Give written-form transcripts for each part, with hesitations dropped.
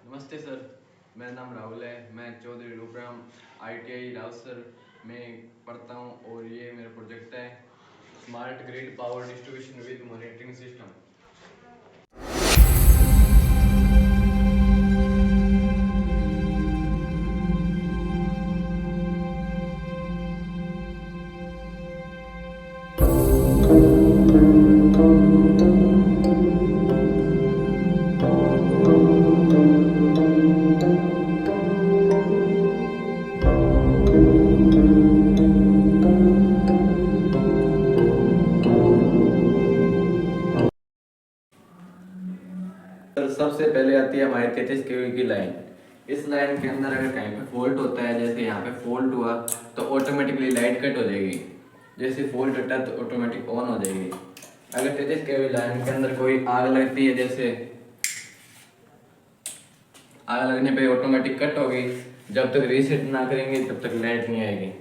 नमस्ते सर, मेरा नाम राहुल है। मैं चौधरी रूपराम ITI राउसर में पढ़ता हूँ और ये मेरा प्रोजेक्ट है smart grid power distribution with monitoring system. सबसे पहले आती है हमारी 33 kV की लाइन। इस लाइन के अंदर अगर कहीं पे फॉल्ट होता है, जैसे यहाँ पे फॉल्ट हुआ तो ऑटोमेटिकली लाइट कट हो जाएगी। जैसे फॉल्ट हटा तो ऑटोमेटिक ऑन हो जाएगी। अगर 33 kV लाइन के अंदर कोई आग लगती है, जैसे आग लगने पे ऑटोमेटिक कट होगी। जब तक रीसेट ना करेंगे तब तक लाइट नहीं आएगी।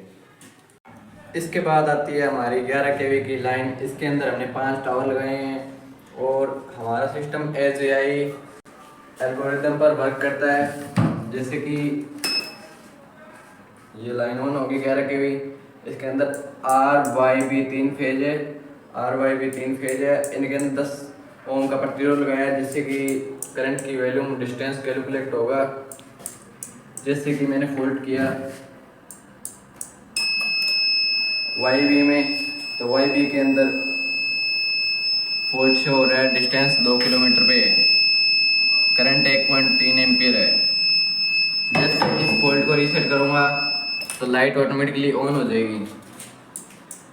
इसके बाद आती है हमारी 11 kV की लाइन। इसके अंदर हमने 5 टावर लगाए हैं और हमारा सिस्टम AGI एल्गोरिथम पर वर्क करता है। जैसे कि ये लाइन ऑन होगी 11 kV। इसके अंदर RYB 3 फेज है। RYB 3 फेज है। इनके अंदर 10 ओम का प्रतिरोध लगाया है, जिससे कि करंट की वैल्यू डिस्टेंस कैलकुलेट होगा। जैसे कि मैंने फोल्ड किया YB में, तो YB के अंदर फोल्ड शो हो रहा है, डिस्टेंस 2 किलोमीटर पे है, करंट 1.3 एम्पियर है। जैसे इस फोल्ड को रीसेट करूँगा तो लाइट ऑटोमेटिकली ऑन हो जाएगी।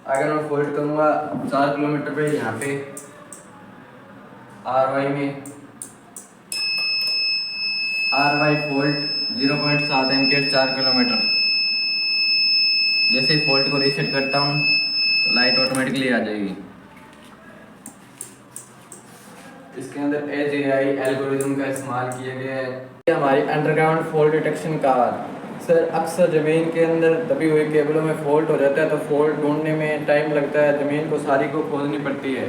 अगर मैं फोल्ड करूँगा 4 किलोमीटर पे, यहाँ पे RY में RY फोल्ट 0.7 एम्पियर 4 किलोमीटर। जैसे फोल्ट को रीसेट करता हूँ तो लाइट ऑटोमेटिकली आ जाएगी। इसके अंदर AGI एल्गोरिथम का इस्तेमाल किया गया है। ये हमारी underground fault detection car. Sir, अक्सर ज़मीन के अंदर दबी हुई केबलों में फॉल्ट हो जाता है, तो फॉल्ट ढूंढने में टाइम लगता है, ज़मीन को सारी को खोदनी पड़ती है।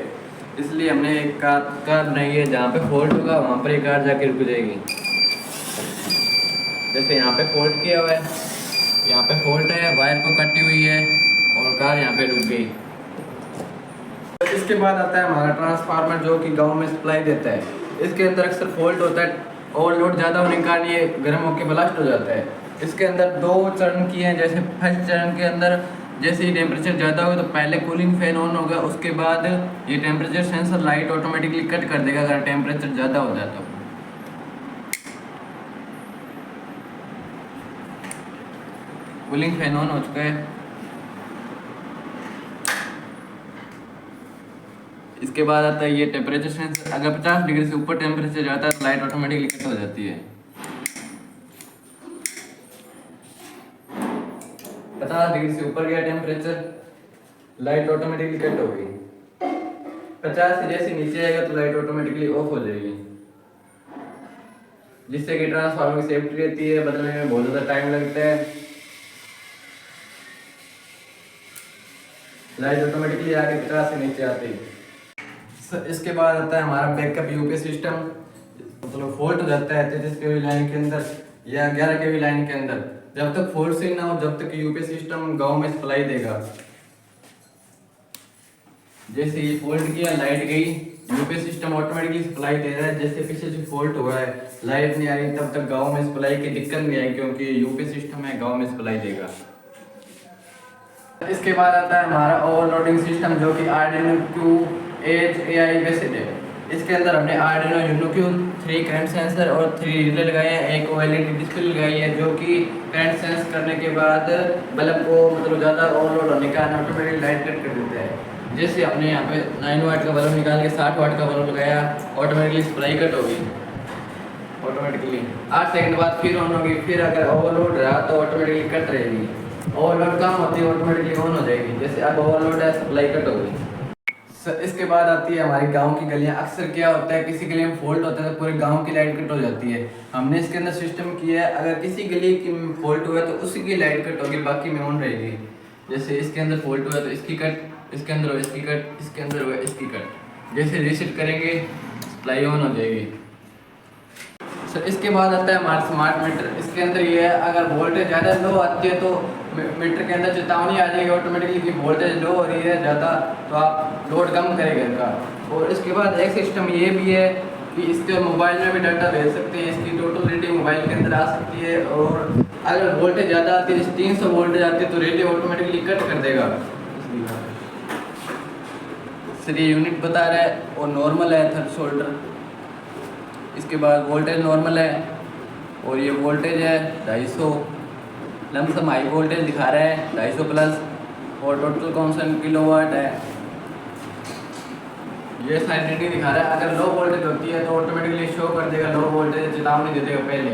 इसलिए हमने एक कार बनाई है, जहाँ पे फॉल्ट होगा वहाँ पर ये कार जाके रुक जाएगी। जैसे यहाँ पे फॉल्ट किया हुआ है, यहाँ पे फॉल्ट है, वायर को कटी हुई है और कार यहाँ पे रुक गई। इसके बाद आता है हमारा ट्रांसफार्मर, जो कि गांव में सप्लाई देता है। इसके अंदर अक्सर फॉल्ट होता है, ओवरलोड ज़्यादा होने के कारण ये गर्म होकर ब्लास्ट हो जाता है। इसके अंदर 2 चरण किए हैं। जैसे फर्स्ट चरण के अंदर जैसे ही टेम्परेचर ज़्यादा हो तो पहले कूलिंग फैन ऑन होगा, उसके बाद ये temperature sensor light automatically cut कर देगा अगर टेम्परेचर ज़्यादा हो जाए तो। कूलिंग फैन ऑन हो चुका है। इसके बाद आता है ये टेम्परेचर सेंसर। अगर 50 डिग्री से ऊपर टेम्परेचर जाता है तो लाइट ऑटोमेटिकली कट हो जाती है। 50 डिग्री से ऊपर गया टेम्परेचर, लाइट ऑटोमेटिकली कट हो गई। 50 से जैसे नीचे आएगा तो लाइट ऑटोमेटिकली ऑफ हो जाएगी, जिससे कि ट्रांसफार्मर की सेफ्टी रहती है। बदलने में बहुत ज़्यादा टाइम लगता है। लाइट ऑटोमेटिकली आके 50 से नीचे आती है। इसके बाद आता है हमारा बैकअप यूपीएस सिस्टम। मतलब फॉल्ट हो जाता है 33 kV लाइन के अंदर या 11 kV लाइन के अंदर, जब तक फॉल्ट से ना हो जब तक यूपीएस सिस्टम गांव में सप्लाई देगा। जैसे ये फॉल्ट किया, लाइट गई, यूपीएस सिस्टम ऑटोमेटिकली सप्लाई दे रहा है। जैसे पीछे से फॉल्ट हुआ है, लाइट नहीं आ रही, तब तक गाँव में सप्लाई की दिक्कत नहीं आएगी, क्योंकि यूपीएस सिस्टम है, गाँव में सप्लाई देगा। इसके बाद आता है हमारा ओवरलोडिंग सिस्टम, जो कि आर्डिनो क्यू AGI बेस्ड है। इसके अंदर हमने Arduino Uno Q 3 current sensor और 3 रिले लगाए हैं। एक OLED डिस्प्ले लगाई है, जो कि करंट सेंस करने के बाद बल्ब को मतलब ज़्यादा ओवरलोड होने का ऑटोमेटिक लाइट कट कर देता है। जैसे हमने यहाँ पे 9 वाट का बल्ब निकाल के 60 वाट का बल्ब लगाया, ऑटोमेटिकली सप्लाई कट होगी। ऑटोमेटिकली 8 सेकंड बाद फिर ऑन होगी। फिर अगर ओवरलोड रहा तो ऑटोमेटिकली कट रहेगी। ओवरलोड कम होती है, ऑटोमेटिकली ऑन हो जाएगी। जैसे अब ओवरलोड है, सप्लाई कट होगी। इसके बाद आती है हमारी गांव की गलियां। अक्सर क्या होता है, किसी गली में फॉल्ट होता है तो पूरे गांव की लाइट कट हो जाती है। हमने इसके अंदर सिस्टम किया है, अगर किसी गली की फॉल्ट हुआ है तो उसी की लाइट कट होगी, बाकी में ऑन रहेगी। जैसे इसके अंदर फॉल्ट हुआ है तो इसकी कट, इसके अंदर हुआ इसकी कट, इसके अंदर हुआ इसकी कट। जैसे रीसेट करेंगे सप्लाई ऑन हो जाएगी। सर इसके बाद आता है हमारा स्मार्ट मीटर। इसके अंदर ये है, अगर वोल्टेज ज़्यादा लो आती है तो मीटर के अंदर चेतावनी आ जाएगी ऑटोमेटिकली कि वोल्टेज लो हो रही है ज़्यादा, तो आप लोड कम करें घर का। और इसके बाद एक सिस्टम ये भी है कि इसके मोबाइल में भी डाटा भेज सकते हैं, इसकी टोटल रीडिंग मोबाइल के अंदर आ सकती है। और अगर वोल्टेज ज़्यादा आती है, 300 वोल्टेज आती है तो रिले ऑटोमेटिकली कट कर देगा। सर ये यूनिट बता रहा है और नॉर्मल है थ्रेशोल्डर। इसके बाद वोल्टेज नॉर्मल है और ये वोल्टेज है 250, लमसम हाई वोल्टेज दिखा रहा है 250 प्लस, और टोटल कॉन्सेंट किलोवाट है। ये सारी रीडिंग दिखा रहा है। अगर लो वोल्टेज होती है तो ऑटोमेटिकली शो कर देगा लो वोल्टेज, चेतावनी दे देगा पहले।